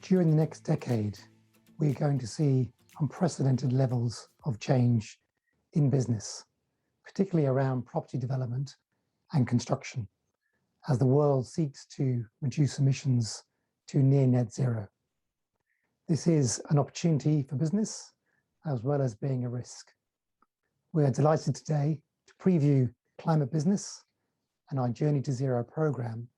during the next decade, we're going to see unprecedented levels of change in business, particularly around property development and construction, as the world seeks to reduce emissions to near net zero. This is an opportunity for business, as well as being a risk. We are delighted today to preview Climate Business and our Journey to Zero program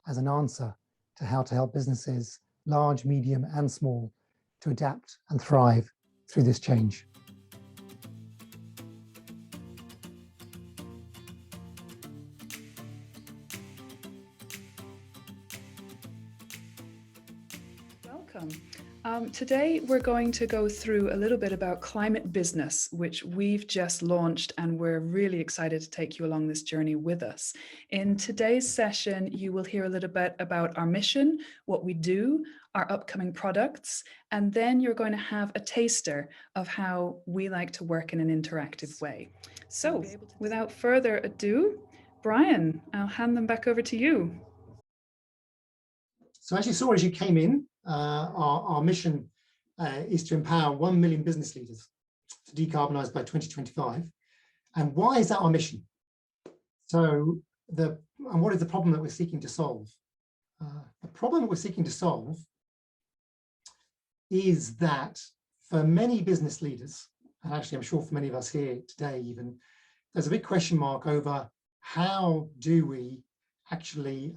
as an answer to how to help businesses, large, medium, and small, to adapt and thrive through this change. Welcome. Today we're going to go through a little bit about Climate Business, which we've just launched, and we're really excited to take you along this journey with us. In today's session, you will hear a little bit about our mission, what we do, our upcoming products, and then you're going to have a taster of how we like to work in an interactive way. So without further ado, Brian, I'll hand them back over to you. So as you saw as you came in, our mission is to empower 1 million business leaders to decarbonize by 2025. And why is that our mission? So, what is the problem that we're seeking to solve? The problem that we're seeking to solve is that for many business leaders, and actually I'm sure for many of us here today even, there's a big question mark over how do we actually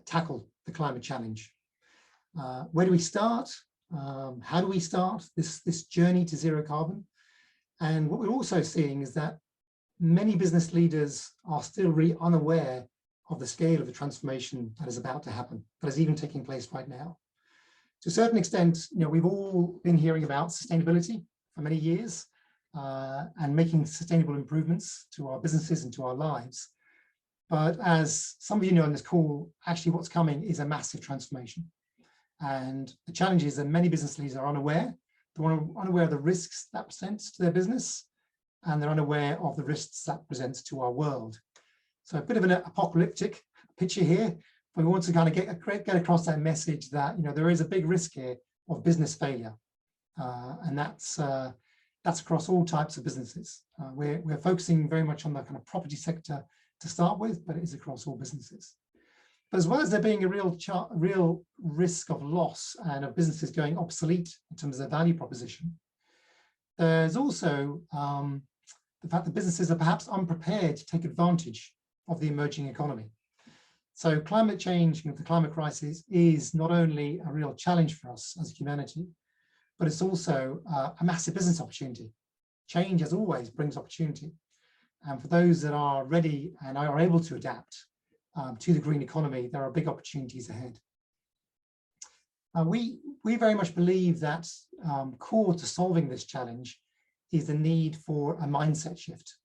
tackle the climate challenge. Where do we start? How do we start this journey to zero carbon? And what we're also seeing is that many business leaders are still really unaware of the scale of the transformation that is about to happen, that is even taking place right now. To a certain extent, we've all been hearing about sustainability for many years and making sustainable improvements to our businesses and to our lives. But as some of you know on this call, actually what's coming is a massive transformation. And the challenge is that many business leaders are unaware. They're unaware of the risks that presents to their business, and they're unaware of the risks that presents to our world. So a bit of an apocalyptic picture here, but we want to kind of get across that message that there is a big risk here of business failure, and that's across all types of businesses. We're focusing very much on the kind of property sector to start with, but it is across all businesses. But as well as there being a real risk of loss and of businesses going obsolete in terms of their value proposition, there's also the fact that businesses are perhaps unprepared to take advantage of the emerging economy. So climate change, the climate crisis, is not only a real challenge for us as humanity, but it's also a massive business opportunity. Change, as always, brings opportunity. And for those that are ready and are able to adapt to the green economy, there are big opportunities ahead. We very much believe that core to solving this challenge is the need for a mindset shift.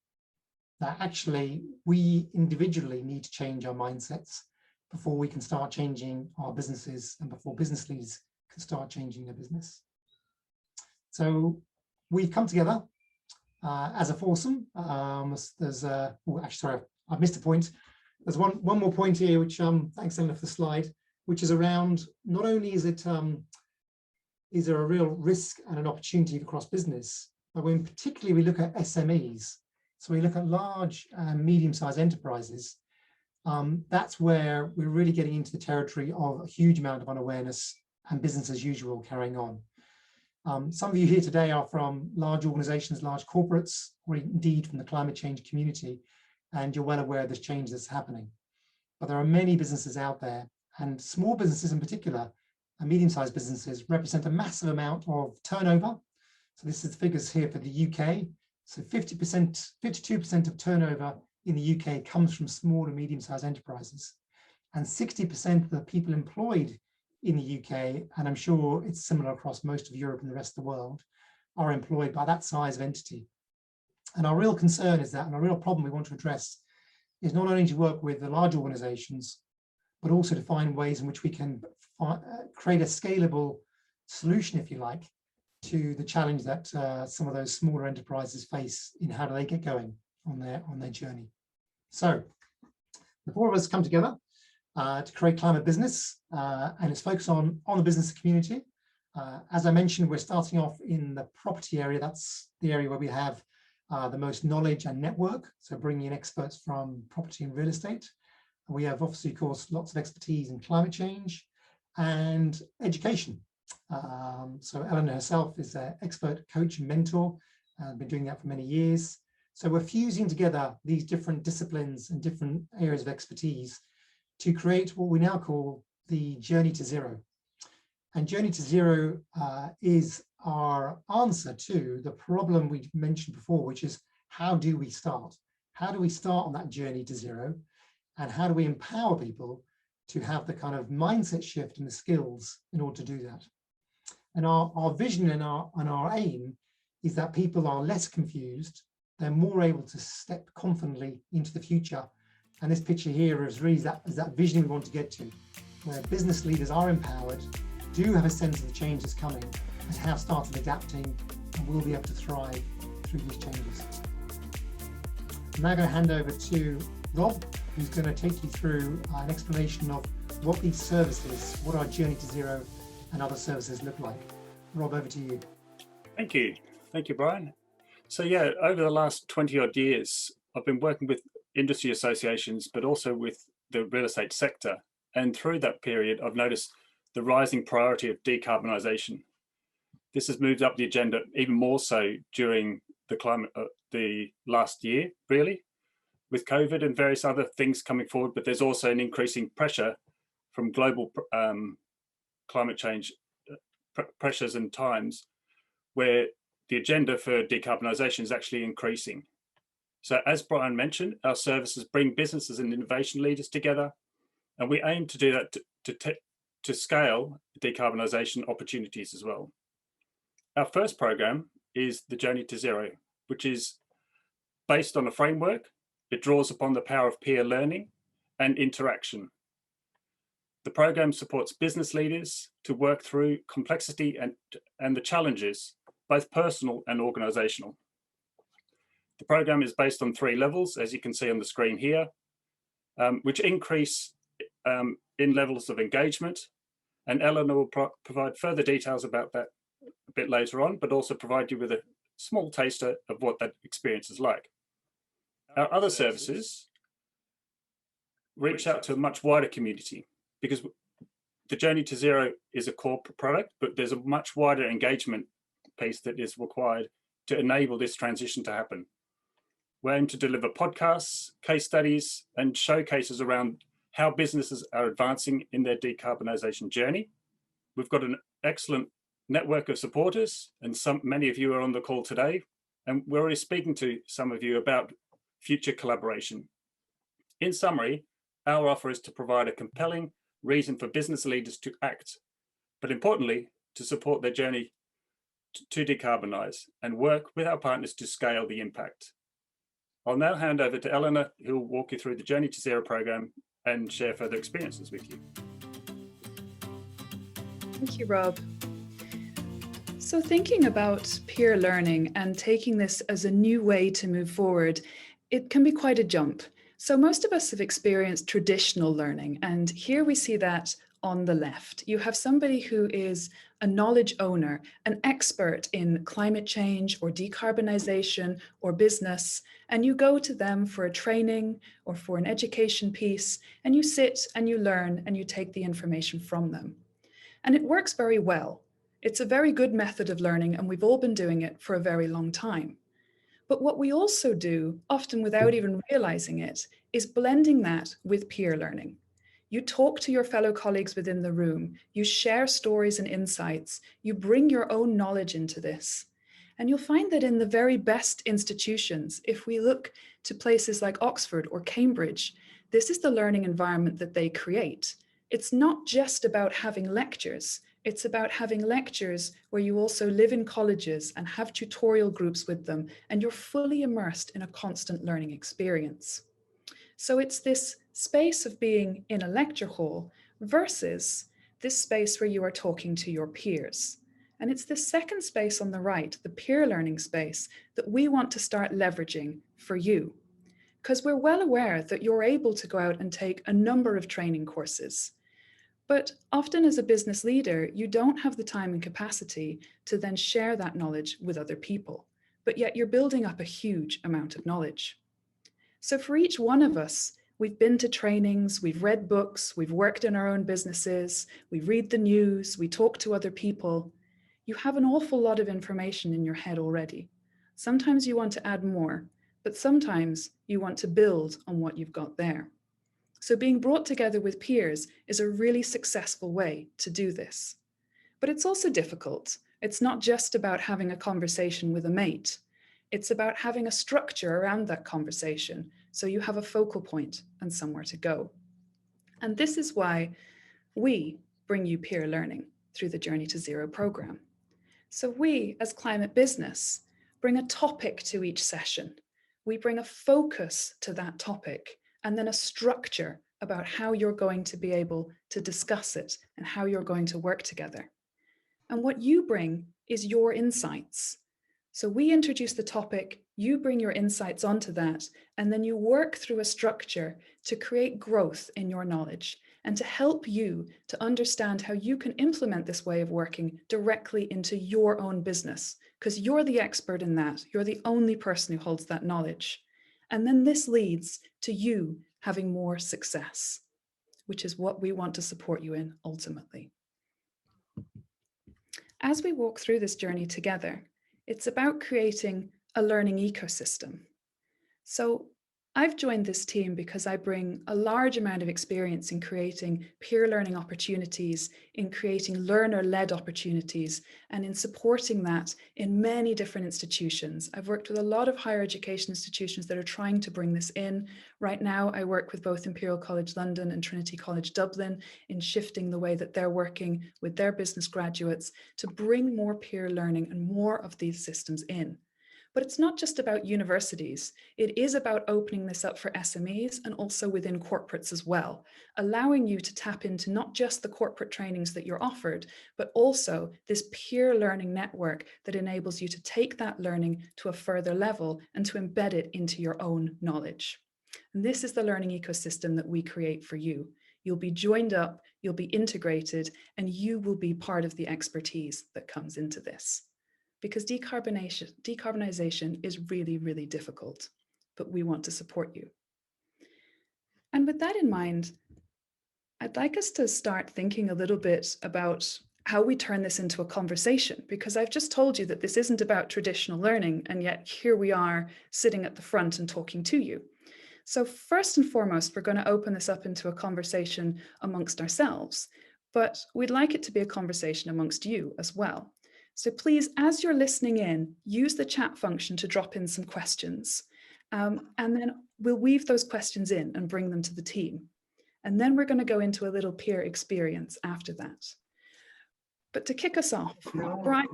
That actually we individually need to change our mindsets before we can start changing our businesses and before business leaders can start changing their business. So we've come together as a foursome. Actually, sorry, I've missed a point. There's one more point here, which thanks Ellen for the slide, which is around not only is there a real risk and an opportunity across business, but when particularly we look at SMEs, so we look at large and medium-sized enterprises, that's where we're really getting into the territory of a huge amount of unawareness and business as usual carrying on. Some of you here today are from large organizations, large corporates, or indeed from the climate change community, and you're well aware of this change that's happening. But there are many businesses out there, and small businesses in particular, and medium-sized businesses represent a massive amount of turnover. So this is the figures here for the UK. So 52% of turnover in the UK comes from small and medium-sized enterprises. And 60% of the people employed in the UK, and I'm sure it's similar across most of Europe and the rest of the world, are employed by that size of entity. And our real concern is that, and a real problem we want to address, is not only to work with the large organizations, but also to find ways in which we can create a scalable solution, if you like, to the challenge that some of those smaller enterprises face in how do they get going on their journey. So the four of us come together to create climate business, and it's focused on the business community. As I mentioned, we're starting off in the property area. That's the area where we have the most knowledge and network. So bringing in experts from property and real estate. We have obviously, of course, lots of expertise in climate change and education. So Eleanor herself is an expert coach and mentor, been doing that for many years. So we're fusing together these different disciplines and different areas of expertise to create what we now call the Journey to Zero. And Journey to Zero is our answer to the problem we mentioned before, which is how do we start? How do we start on that journey to zero? And how do we empower people to have the kind of mindset shift and the skills in order to do that? And our vision and our aim is that people are less confused, they're more able to step confidently into the future. And this picture here is really that vision we want to get to, where business leaders are empowered, do have a sense of the change that's coming, and have started adapting, and will be able to thrive through these changes. I'm now going to hand over to Rob, who's going to take you through an explanation of what these services, what our Journey to Zero and other services look like. Rob, over to you. Thank you. Thank you, Brian. So yeah, over the last 20 odd years, I've been working with industry associations, but also with the real estate sector. And through that period, I've noticed the rising priority of decarbonisation. This has moved up the agenda even more so during the last year, really, with COVID and various other things coming forward. But there's also an increasing pressure from global climate change pressures and times where the agenda for decarbonisation is actually increasing. So as Brian mentioned, our services bring businesses and innovation leaders together, and we aim to do that to scale decarbonisation opportunities as well. Our first program is the Journey to Zero, which is based on a framework. It draws upon the power of peer learning and interaction. The program supports business leaders to work through complexity and the challenges, both personal and organisational. The program is based on 3 levels, as you can see on the screen here, which increase in levels of engagement. And Eleanor will provide further details about that a bit later on, but also provide you with a small taster of what that experience is like. Our other services reach out to a much wider community, because the Journey to Zero is a core product, but there's a much wider engagement piece that is required to enable this transition to happen. We aim to deliver podcasts, case studies, and showcases around how businesses are advancing in their decarbonisation journey. We've got an excellent network of supporters, and many of you are on the call today, and we're already speaking to some of you about future collaboration. In summary, our offer is to provide a compelling reason for business leaders to act, but importantly, to support their journey to decarbonise and work with our partners to scale the impact. I'll now hand over to Eleanor, who will walk you through the Journey to Zero program and share further experiences with you. Thank you, Rob. So thinking about peer learning and taking this as a new way to move forward, it can be quite a jump. So most of us have experienced traditional learning, and here we see that on the left. You have somebody who is a knowledge owner, an expert in climate change or decarbonisation or business, and you go to them for a training or for an education piece, and you sit and you learn and you take the information from them. And it works very well. It's a very good method of learning, and we've all been doing it for a very long time. But what we also do, often without even realizing it, is blending that with peer learning. You talk to your fellow colleagues within the room, you share stories and insights, you bring your own knowledge into this. And you'll find that in the very best institutions, if we look to places like Oxford or Cambridge, this is the learning environment that they create. It's not just about having lectures. It's about having lectures where you also live in colleges and have tutorial groups with them, and you're fully immersed in a constant learning experience. So it's this space of being in a lecture hall versus this space where you are talking to your peers. And it's the second space on the right, the peer learning space, that we want to start leveraging for you. because we're well aware that you're able to go out and take a number of training courses. But often as a business leader, you don't have the time and capacity to then share that knowledge with other people, but yet you're building up a huge amount of knowledge. So for each one of us, we've been to trainings, we've read books, we've worked in our own businesses, we read the news, we talk to other people. You have an awful lot of information in your head already. Sometimes you want to add more, but sometimes you want to build on what you've got there. So being brought together with peers is a really successful way to do this. But it's also difficult. It's not just about having a conversation with a mate. It's about having a structure around that conversation so you have a focal point and somewhere to go. And this is why we bring you peer learning through the Journey to Zero program. So we, as Climate Business, bring a topic to each session. We bring a focus to that topic and then a structure about how you're going to be able to discuss it and how you're going to work together. And what you bring is your insights. So we introduce the topic, you bring your insights onto that, and then you work through a structure to create growth in your knowledge and to help you to understand how you can implement this way of working directly into your own business, because you're the expert in that. You're the only person who holds that knowledge. And then this leads to you having more success, which is what we want to support you in ultimately. As we walk through this journey together, it's about creating a learning ecosystem. So I've joined this team because I bring a large amount of experience in creating peer learning opportunities, in creating learner-led opportunities, and in supporting that in many different institutions. I've worked with a lot of higher education institutions that are trying to bring this in. Right now, I work with both Imperial College London and Trinity College Dublin in shifting the way that they're working with their business graduates to bring more peer learning and more of these systems in. But it's not just about universities. It is about opening this up for SMEs and also within corporates as well, allowing you to tap into not just the corporate trainings that you're offered, but also this peer learning network that enables you to take that learning to a further level and to embed it into your own knowledge. And this is the learning ecosystem that we create for you. You'll be joined up, you'll be integrated, and you will be part of the expertise that comes into this. Because decarbonization is really, really difficult, but we want to support you. And with that in mind, I'd like us to start thinking a little bit about how we turn this into a conversation, because I've just told you that this isn't about traditional learning, and yet here we are sitting at the front and talking to you. So first and foremost, we're going to open this up into a conversation amongst ourselves, but we'd like it to be a conversation amongst you as well. So please, as you're listening in, use the chat function to drop in some questions. And then we'll weave those questions in and bring them to the team. And then we're going to go into a little peer experience after that. But to kick us off, Brian,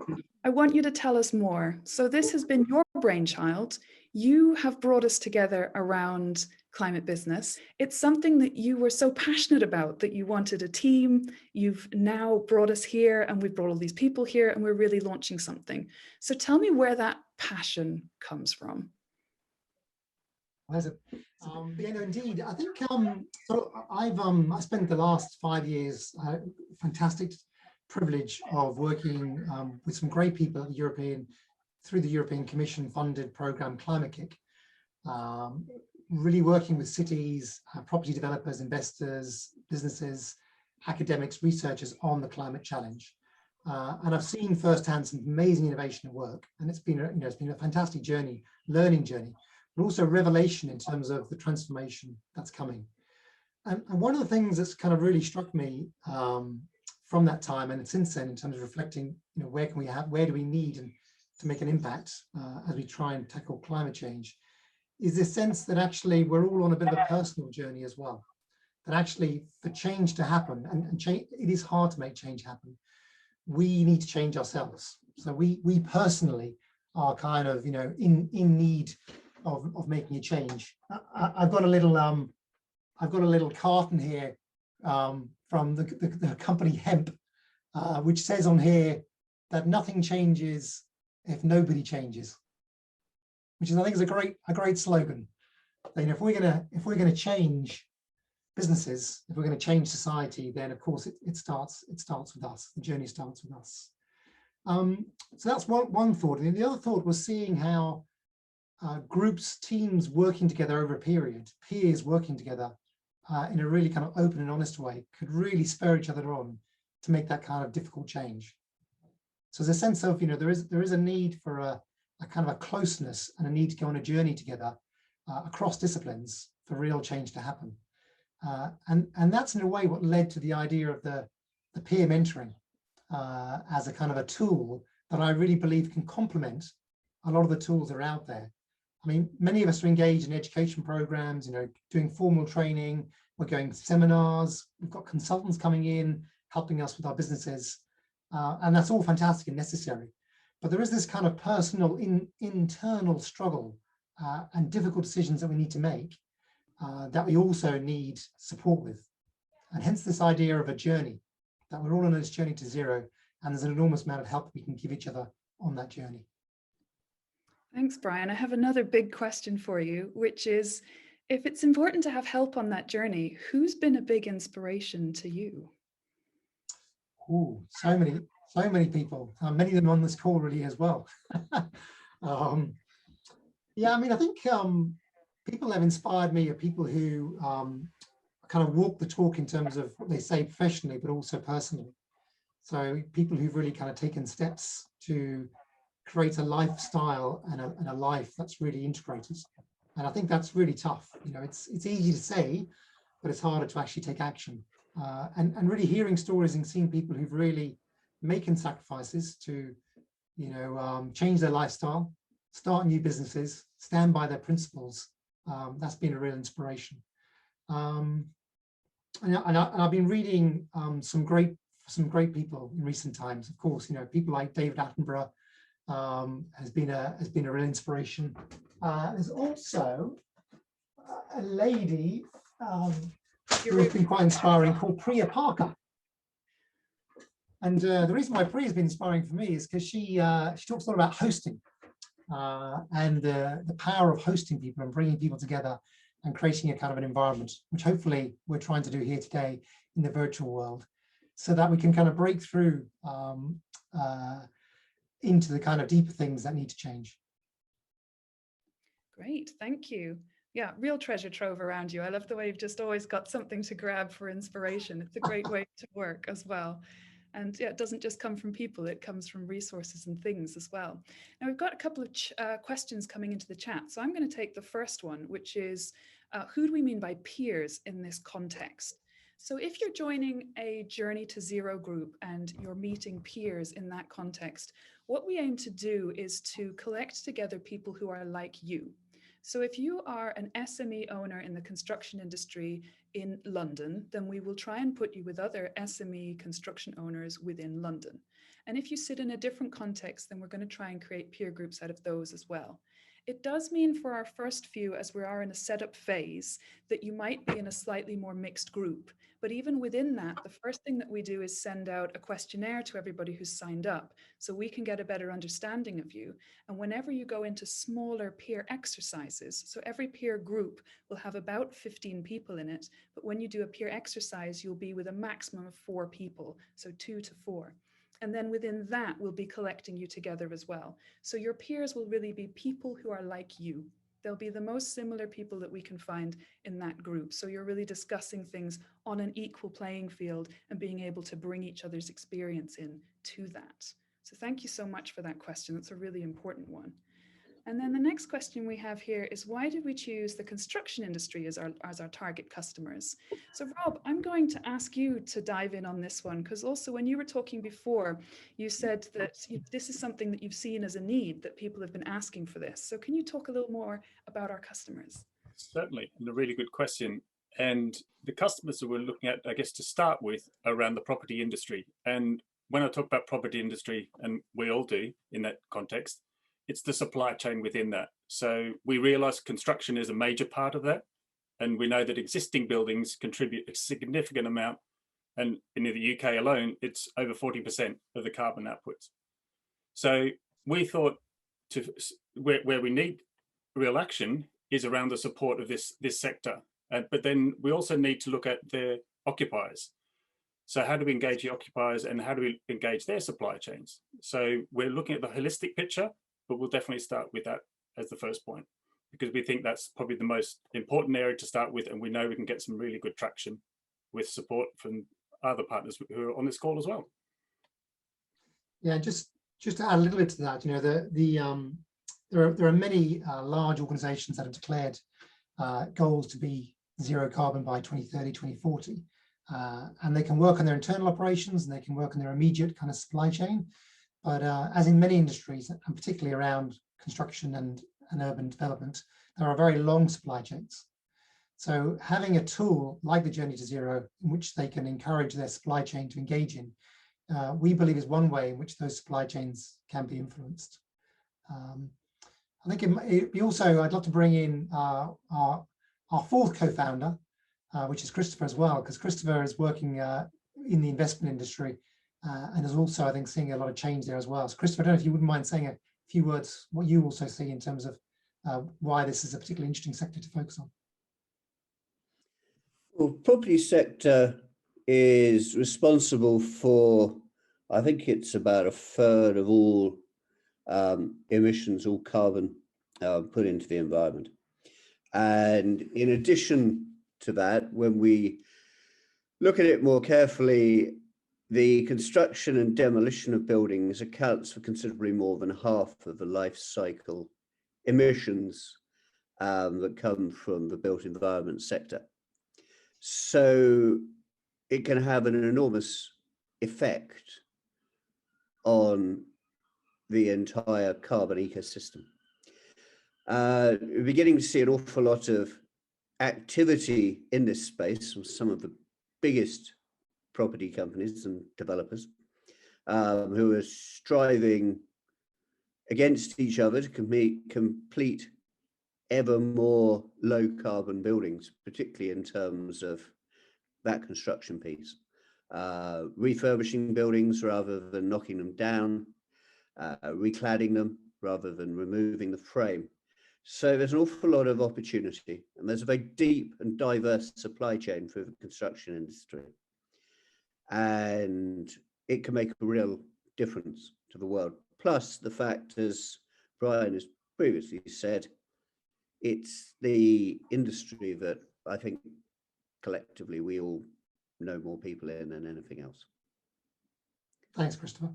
I want you to tell us more. So this has been your brainchild. You have brought us together around climate business. It's something that you were so passionate about that you wanted a team. You've now brought us here and we've brought all these people here and we're really launching something. So tell me where that passion comes from. Indeed. I think so. I spent the last 5 years, fantastic privilege of working with some great people at through the European Commission funded program Climate Kick. Really working with cities, property developers, investors, businesses, academics, researchers on the climate challenge. And I've seen firsthand some amazing innovation and work. And it's been a fantastic journey, learning journey, but also revelation in terms of the transformation that's coming. And one of the things that's kind of really struck me from that time and since then, in terms of reflecting, where do we need to make an impact as we try and tackle climate change, is this sense that actually we're all on a bit of a personal journey as well. That actually for change to happen, and change, it is hard to make change happen, we need to change ourselves. So we personally are kind of, in need of making a change. I've got a little carton here from the company Hemp, which says on here that nothing changes if nobody changes, which is, I think, is a great slogan. You know, if we're gonna change businesses, if we're going to change society, then of course it starts with us. The journey starts with us. So that's one thought. And the other thought was seeing how groups, teams working together over a period, peers working together in a really kind of open and honest way could really spur each other on to make that kind of difficult change. So there's a sense of, you know, there is a need for a kind of a closeness and a need to go on a journey together across disciplines for real change to happen. And that's in a way what led to the idea of the peer mentoring as a kind of a tool that I really believe can complement a lot of the tools that are out there. I mean, many of us are engaged in education programs, you know, doing formal training, we're going to seminars, we've got consultants coming in, helping us with our businesses, and that's all fantastic and necessary. But there is this kind of personal internal struggle and difficult decisions that we need to make that we also need support with. And hence this idea of a journey, that we're all on this journey to zero, and there's an enormous amount of help we can give each other on that journey. Thanks, Brian. I have another big question for you, which is, if it's important to have help on that journey, who's been a big inspiration to you? Oh, so many people, many of them on this call really as well. Yeah, I mean, I think people that have inspired me are people who kind of walk the talk in terms of what they say professionally, but also personally. So people who've really kind of taken steps to create a lifestyle and a life that's really integrated. And I think that's really tough. You know, it's easy to say, but it's harder to actually take action. And really hearing stories and seeing people who've really making sacrifices to, you know, change their lifestyle, start new businesses, stand by their principles. That's been a real inspiration. And I've been reading some great people in recent times. Of course, you know, people like David Attenborough has been a real inspiration. There's also a lady who's been quite inspiring called Priya Parker. And the reason why Priya has been inspiring for me is because she talks a lot about hosting and the power of hosting people and bringing people together and creating a kind of an environment, which hopefully we're trying to do here today in the virtual world, so that we can kind of break through into the kind of deeper things that need to change. Great, thank you. Yeah, real treasure trove around you. I love the way you've just always got something to grab for inspiration. It's a great way to work as well. And yeah, it doesn't just come from people, it comes from resources and things as well. Now we've got a couple of questions coming into the chat. So I'm going to take the first one, which is, who do we mean by peers in this context? So if you're joining a Journey to Zero group and you're meeting peers in that context, what we aim to do is to collect together people who are like you. So if you are an SME owner in the construction industry in London, then we will try and put you with other SME construction owners within London. And if you sit in a different context, then we're going to try and create peer groups out of those as well. It does mean for our first few, as we are in a setup phase, that you might be in a slightly more mixed group. But even within that, the first thing that we do is send out a questionnaire to everybody who's signed up so we can get a better understanding of you. And whenever you go into smaller peer exercises, so every peer group will have about 15 people in it, but when you do a peer exercise, you'll be with a maximum of 4 people, so 2 to 4. And then within that, we'll be collecting you together as well. So your peers will really be people who are like you. They'll be the most similar people that we can find in that group. So you're really discussing things on an equal playing field and being able to bring each other's experience in to that. So thank you so much for that question. That's a really important one. And then the next question we have here is, why did we choose the construction industry as our target customers? So Rob, I'm going to ask you to dive in on this one, because also when you were talking before, you said that this is something that you've seen as a need, that people have been asking for this. So can you talk a little more about our customers? Certainly, and a really good question. And the customers that we're looking at, I guess, to start with, around the property industry. And when I talk about property industry, and we all do in that context, it's the supply chain within that. So we realize construction is a major part of that. And we know that existing buildings contribute a significant amount. And in the UK alone, it's over 40% of the carbon outputs. So we thought where we need real action is around the support of this sector. But then we also need to look at the occupiers. So how do we engage the occupiers and how do we engage their supply chains? So we're looking at the holistic picture, but we'll definitely start with that as the first point, because we think that's probably the most important area to start with. And we know we can get some really good traction with support from other partners who are on this call as well. Yeah, just to add a little bit to that, you know, there are many large organizations that have declared goals to be zero carbon by 2030, 2040. And they can work on their internal operations and they can work on their immediate kind of supply chain. But as in many industries, and particularly around construction and urban development, there are very long supply chains. So having a tool like the Journey to Zero in which they can encourage their supply chain to engage in, we believe is one way in which those supply chains can be influenced. I think it'd be also, I'd love to bring in our fourth co-founder, which is Christopher as well, because Christopher is working in the investment industry and is also, I think, seeing a lot of change there as well. So Christopher, I don't know if you wouldn't mind saying a few words, what you also see in terms of why this is a particularly interesting sector to focus on. Well, property sector is responsible for, I think it's about 1/3 of all emissions, all carbon put into the environment. And in addition to that, when we look at it more carefully, the construction and demolition of buildings accounts for considerably more than half of the life cycle emissions that come from the built environment sector. So it can have an enormous effect on the entire carbon ecosystem. We're beginning to see an awful lot of activity in this space from some of the biggest property companies and developers who are striving against each other to complete ever more low carbon buildings, particularly in terms of that construction piece. Refurbishing buildings rather than knocking them down, recladding them rather than removing the frame. So there's an awful lot of opportunity, and there's a very deep and diverse supply chain for the construction industry. And it can make a real difference to the world. Plus the fact, as Brian has previously said, it's the industry that I think collectively we all know more people in than anything else. Thanks, Christopher.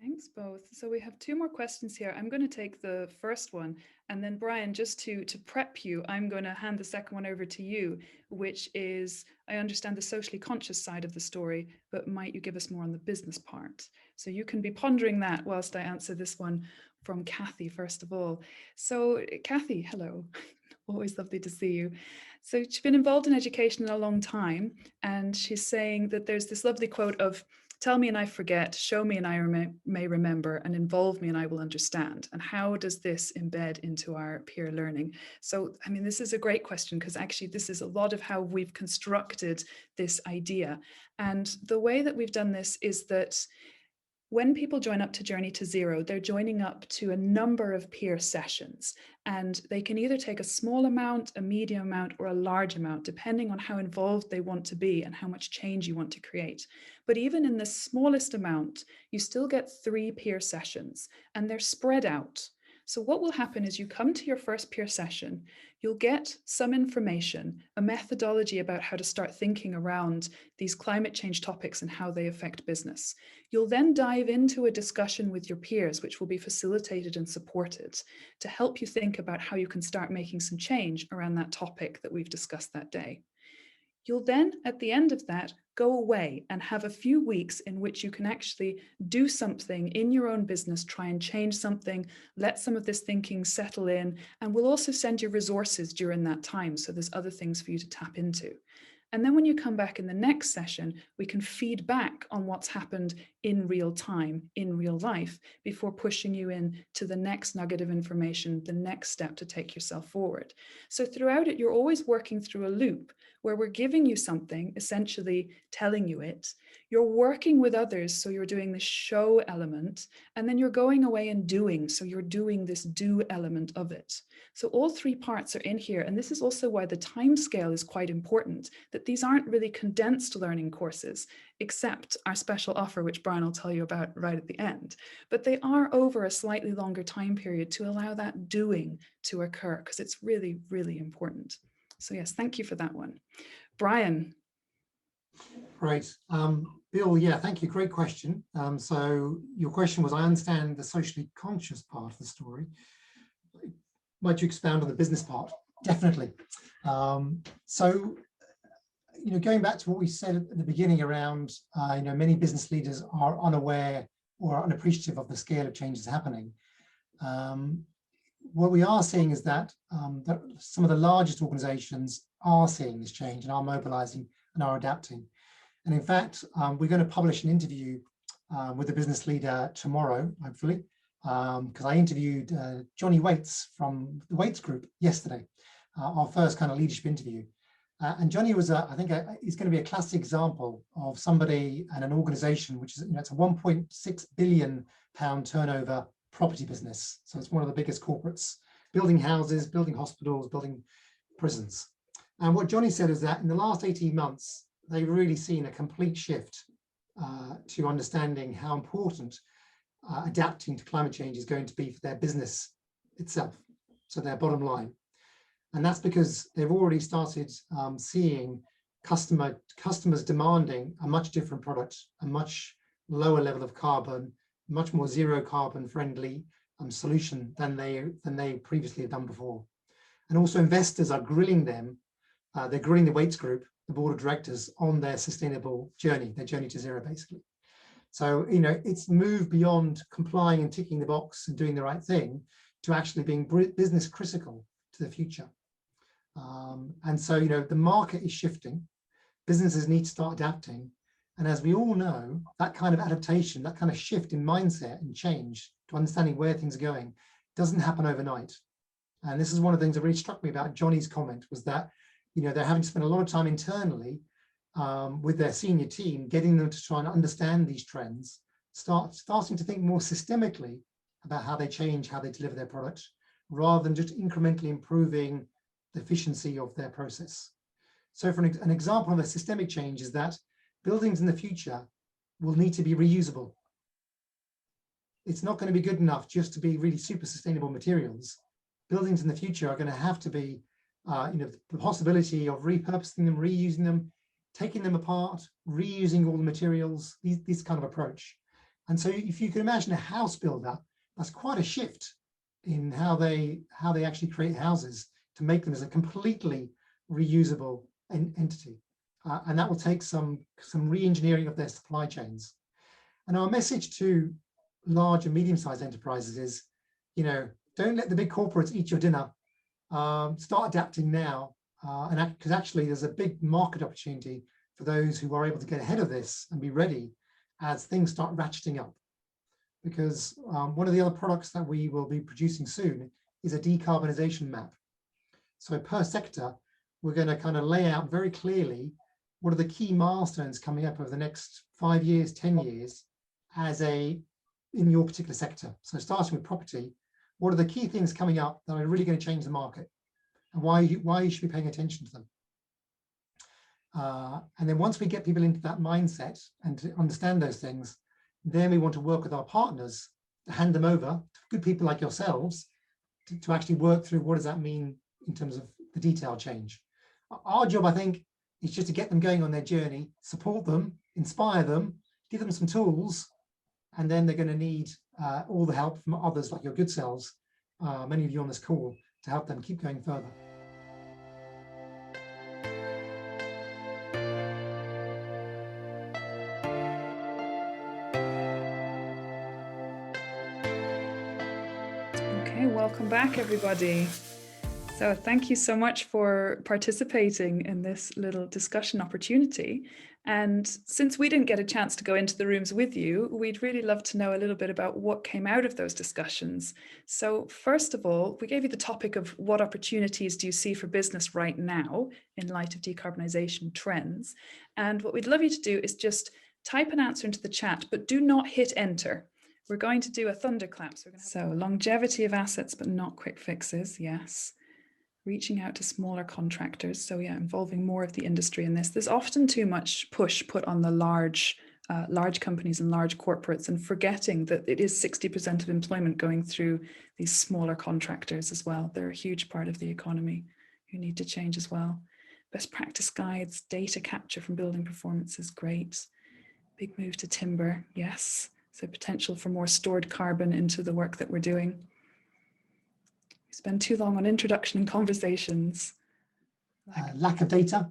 Thanks both. So we have two more questions here. I'm going to take the first one, and then Brian, just to prep you, I'm going to hand the second one over to you, which is, I understand the socially conscious side of the story, but might you give us more on the business part? So you can be pondering that whilst I answer this one from Kathy, first of all. So Kathy, hello. Always lovely to see you. So she's been involved in education a long time, and she's saying that there's this lovely quote of, "Tell me and I forget, show me and I may remember, and involve me and I will understand." And how does this embed into our peer learning? So, I mean, this is a great question, because actually this is a lot of how we've constructed this idea. And the way that we've done this is that when people join up to Journey to Zero, they're joining up to a number of peer sessions, and they can either take a small amount, a medium amount, or a large amount, depending on how involved they want to be and how much change you want to create. But even in the smallest amount, you still get 3 peer sessions, and they're spread out. So what will happen is you come to your first peer session, you'll get some information, a methodology about how to start thinking around these climate change topics and how they affect business. You'll then dive into a discussion with your peers, which will be facilitated and supported to help you think about how you can start making some change around that topic that we've discussed that day. You'll then, at the end of that, go away and have a few weeks in which you can actually do something in your own business, try and change something, let some of this thinking settle in, and we'll also send you resources during that time. So there's other things for you to tap into. And then when you come back in the next session, we can feed back on what's happened in real time, in real life, before pushing you in to the next nugget of information, the next step to take yourself forward. So throughout it, you're always working through a loop where we're giving you something, essentially telling you it. You're working with others, so you're doing the show element, and then you're going away and doing, so you're doing this do element of it. So all three parts are in here, and this is also why the time scale is quite important, that these aren't really condensed learning courses, except our special offer, which Brian will tell you about right at the end. But they are over a slightly longer time period to allow that doing to occur, because it's really, really important. So yes, thank you for that one. Brian. Great. Bill, yeah, thank you. Great question. So your question was, I understand the socially conscious part of the story. Might you expound on the business part? Definitely. So, going back to what we said at the beginning around, many business leaders are unaware or unappreciative of the scale of changes happening. What we are seeing is that some of the largest organizations are seeing this change and are mobilizing and are adapting. And in fact, we're going to publish an interview with a business leader tomorrow, hopefully, because I interviewed Johnny Waits from the Waits Group yesterday, our first kind of leadership interview. And Johnny was, I think, he's going to be a classic example of somebody and an organization which is, it's a £1.6 billion turnover property business. So it's one of the biggest corporates, building houses, building hospitals, building prisons. And what Johnny said is that in the last 18 months, they've really seen a complete shift to understanding how important adapting to climate change is going to be for their business itself, so their bottom line. And that's because they've already started seeing customers demanding a much different product, a much lower level of carbon, much more zero carbon friendly solution than they previously had done before. And also investors are grilling them. They're grilling the Waits Group, the board of directors, on their sustainable journey, their journey to zero, basically. So, it's moved beyond complying and ticking the box and doing the right thing to actually being business critical to the future. And so, the market is shifting. Businesses need to start adapting. And as we all know, that kind of adaptation, that kind of shift in mindset and change to understanding where things are going doesn't happen overnight. And this is one of the things that really struck me about Johnny's comment, was that, they're having to spend a lot of time internally with their senior team, getting them to try and understand these trends, starting to think more systemically about how they change, how they deliver their product, rather than just incrementally improving the efficiency of their process. So for an example of a systemic change is that buildings in the future will need to be reusable. It's not going to be good enough just to be really super sustainable materials. Buildings in the future are going to have to be, the possibility of repurposing them, reusing them, taking them apart, reusing all the materials, this kind of approach. And so if you can imagine a house builder, that's quite a shift in how they actually create houses to make them as a completely reusable entity. And that will take some re-engineering of their supply chains. And our message to large and medium-sized enterprises is, don't let the big corporates eat your dinner. Start adapting now, because actually there's a big market opportunity for those who are able to get ahead of this and be ready as things start ratcheting up. Because one of the other products that we will be producing soon is a decarbonization map. So per sector, we're going to kind of lay out very clearly what are the key milestones coming up over the next 5 years, 10 years in your particular sector. So starting with property, what are the key things coming up that are really going to change the market, and why you should be paying attention to them. And then once we get people into that mindset and to understand those things, then we want to work with our partners to hand them over to good people like yourselves to actually work through what does that mean in terms of the detailed change. Our job, I think, is just to get them going on their journey, support them, inspire them, give them some tools, and then they're going to need all the help from others like your good selves, many of you on this call, to help them keep going further. Okay, welcome back, everybody. So thank you so much for participating in this little discussion opportunity. And since we didn't get a chance to go into the rooms with you, we'd really love to know a little bit about what came out of those discussions. So first of all, we gave you the topic of what opportunities do you see for business right now in light of decarbonisation trends. And what we'd love you to do is just type an answer into the chat, but do not hit enter. We're going to do a thunderclap. So longevity of assets, but not quick fixes. Yes. Reaching out to smaller contractors. So yeah, involving more of the industry in this. There's often too much push put on the large companies and large corporates, and forgetting that it is 60% of employment going through these smaller contractors as well. They're a huge part of the economy who need to change as well. Best practice guides, data capture from building performance is great. Big move to timber, yes. So potential for more stored carbon into the work that we're doing. We spend too long on introduction and conversations. Lack of data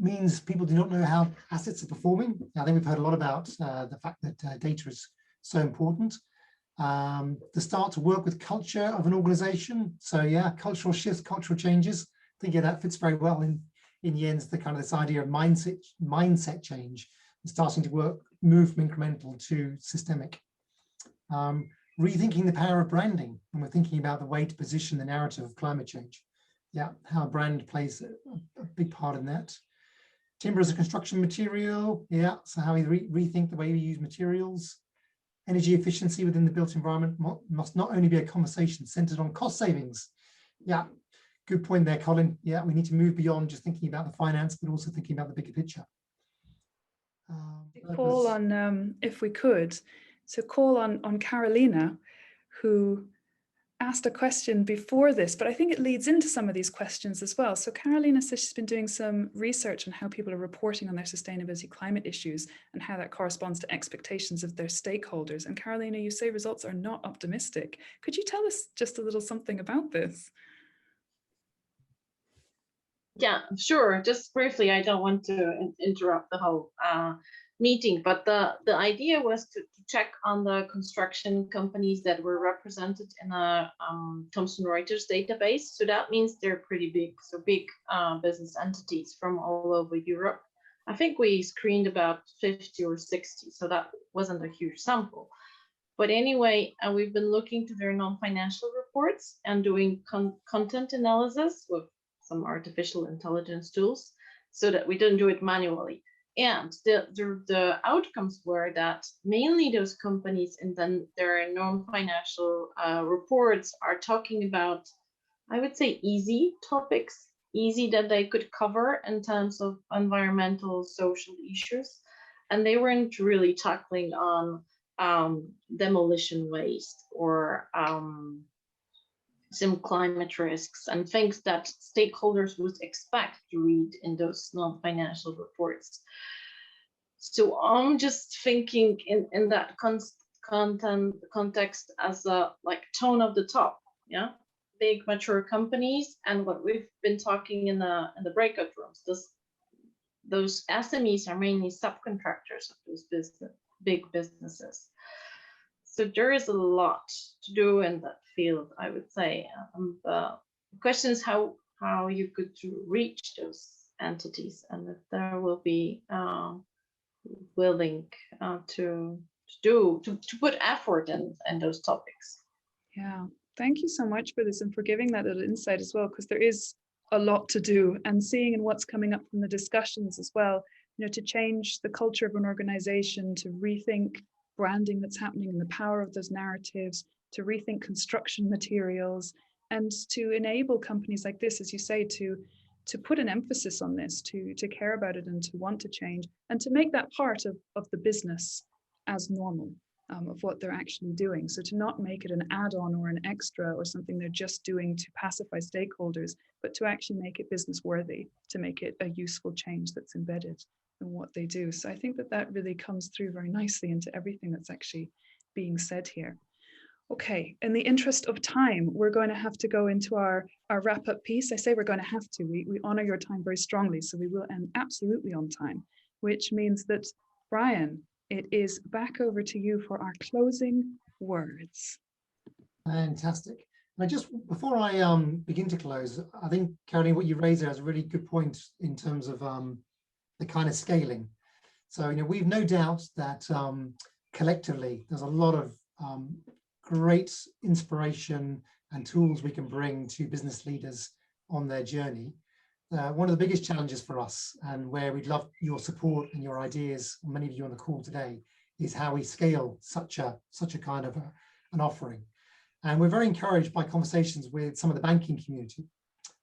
means people do not know how assets are performing. I think we've heard a lot about the fact that data is so important. The start to work with culture of an organization. So yeah, cultural shifts, cultural changes. I think yeah, that fits very well in Jens, the kind of this idea of mindset change, starting to move from incremental to systemic. Rethinking the power of branding when we're thinking about the way to position the narrative of climate change. Yeah, how brand plays a big part in that. Timber as a construction material. Yeah, so how we rethink the way we use materials. Energy efficiency within the built environment must not only be a conversation centered on cost savings. Yeah, good point there, Colin. Yeah, we need to move beyond just thinking about the finance, but also thinking about the bigger picture. Call on, if we could, so call on Carolina, who asked a question before this, but I think it leads into some of these questions as well. So Carolina says she's been doing some research on how people are reporting on their sustainability climate issues and how that corresponds to expectations of their stakeholders. And Carolina, you say results are not optimistic. Could you tell us just a little something about this? Yeah, sure. Just briefly, I don't want to interrupt the whole meeting, but the idea was to check on the construction companies that were represented in a Thomson Reuters database. So that means they're pretty big, so big business entities from all over Europe. I think we screened about 50 or 60, so that wasn't a huge sample. But anyway, we've been looking to their non-financial reports and doing content analysis with some artificial intelligence tools so that we didn't do it manually. And the outcomes were that mainly those companies and then their non-financial reports are talking about, I would say, easy topics, easy that they could cover in terms of environmental, social issues. And they weren't really tackling on demolition waste or some climate risks and things that stakeholders would expect to read in those non-financial reports. So I'm just thinking in that context as a like tone of the top, yeah, big mature companies, and what we've been talking in the breakout rooms. Those SMEs are mainly subcontractors of those big businesses. So there is a lot to do in that field, I would say. The question is how you could reach those entities, and if there will be willing to put effort in those topics. Yeah, thank you so much for this and for giving that little insight as well, because there is a lot to do, and seeing in what's coming up from the discussions as well, you know, to change the culture of an organization, to rethink branding that's happening and the power of those narratives, to rethink construction materials, and to enable companies like this, as you say, to put an emphasis on this, to care about it and to want to change, and to make that part of the business as normal, of what they're actually doing. So to not make it an add-on or an extra or something they're just doing to pacify stakeholders, but to actually make it business worthy, to make it a useful change that's embedded in what they do. So I think that really comes through very nicely into everything that's actually being said here. Okay, in the interest of time, we're going to have to go into our wrap-up piece. I say we're going to have to. We honor your time very strongly, so we will end absolutely on time, which means that, Brian, it is back over to you for our closing words. Fantastic. I just, before I begin to close, I think, Caroline, what you raised there is a really good point in terms of the kind of scaling. So, we've no doubt that collectively, there's a lot of great inspiration and tools we can bring to business leaders on their journey. One of the biggest challenges for us, and where we'd love your support and your ideas, many of you on the call today, is how we scale such a kind of an offering. And we're very encouraged by conversations with some of the banking community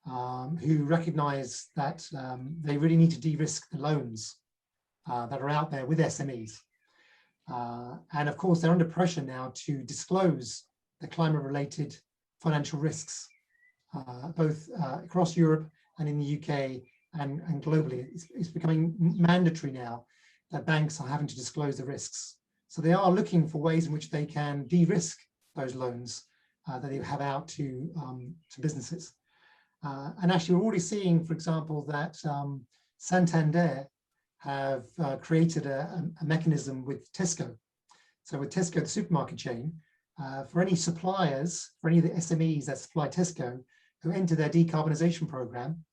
who recognize that they really need to de-risk the loans that are out there with SMEs. And of course, they're under pressure now to disclose the climate-related financial risks, both across Europe and in the UK and globally. It's becoming mandatory now that banks are having to disclose the risks. So they are looking for ways in which they can de-risk those loans that they have out to businesses. And actually, we're already seeing, for example, that Santander have created a mechanism with Tesco. So with Tesco, the supermarket chain, for any suppliers, for any of the SMEs that supply Tesco who enter their decarbonisation program,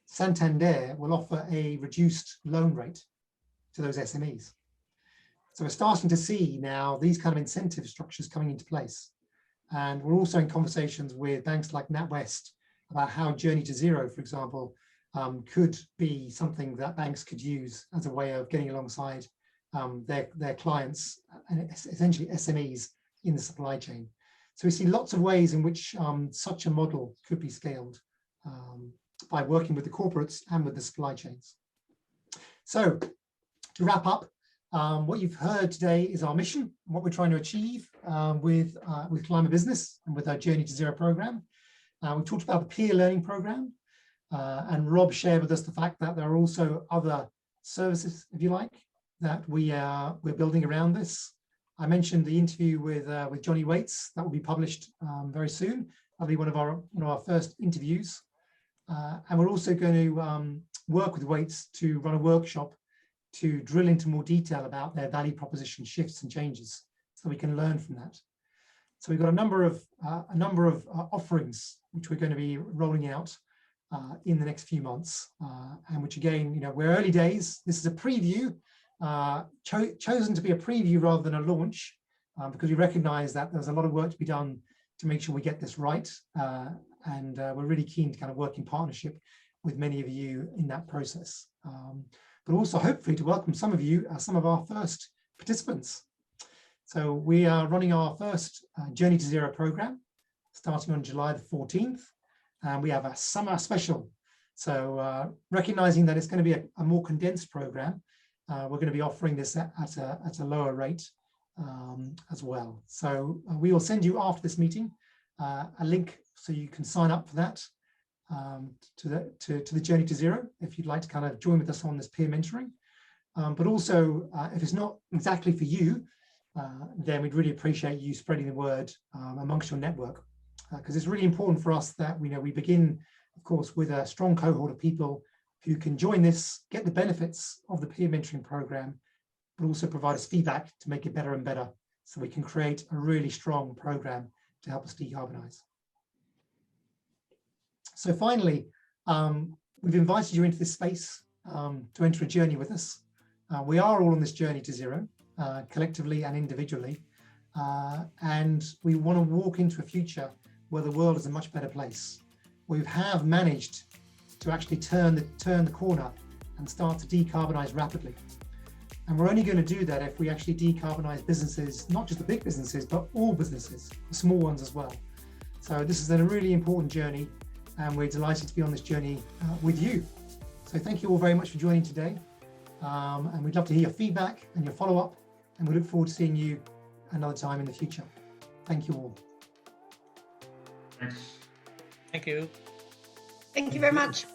Santander will offer a reduced loan rate to those SMEs. So we're starting to see now these kind of incentive structures coming into place. And we're also in conversations with banks like NatWest about how Journey to Zero, for example, could be something that banks could use as a way of getting alongside their clients and essentially SMEs in the supply chain. So we see lots of ways in which such a model could be scaled by working with the corporates and with the supply chains. So to wrap up, what you've heard today is our mission, what we're trying to achieve with Climate Business and with our Journey to Zero program. We talked about the peer learning program, and Rob shared with us the fact that there are also other services, if you like, that we're building around this. I mentioned the interview with Johnny Waits that will be published very soon. That'll be one of our first interviews, and we're also going to work with Waits to run a workshop to drill into more detail about their value proposition shifts and changes, so we can learn from that. So we've got a number of offerings which we're going to be rolling out in the next few months, and which again, we're early days. This is a preview, chosen to be a preview rather than a launch, because we recognise that there's a lot of work to be done to make sure we get this right, and we're really keen to kind of work in partnership with many of you in that process. But also hopefully to welcome some of you as some of our first participants. So we are running our first Journey to Zero program starting on July the 14th, and we have a summer special. So recognizing that it's going to be a more condensed program, we're going to be offering this at a lower rate as well. So we will send you after this meeting a link so you can sign up for that. To the Journey to Zero, if you'd like to kind of join with us on this peer mentoring. But also, if it's not exactly for you, then we'd really appreciate you spreading the word amongst your network, because it's really important for us that we begin, of course, with a strong cohort of people who can join this, get the benefits of the peer mentoring program, but also provide us feedback to make it better and better, so we can create a really strong program to help us decarbonize. So finally, we've invited you into this space to enter a journey with us. We are all on this journey to zero, collectively and individually, and we want to walk into a future where the world is a much better place. We have managed to actually turn the corner and start to decarbonize rapidly. And we're only going to do that if we actually decarbonize businesses, not just the big businesses, but all businesses, the small ones as well. So this is a really important journey, and we're delighted to be on this journey with you. So thank you all very much for joining today. And we'd love to hear your feedback and your follow-up, and we look forward to seeing you another time in the future. Thank you all. Thanks. Thank you. Thank you very much.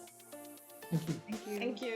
Thank you. Thank you.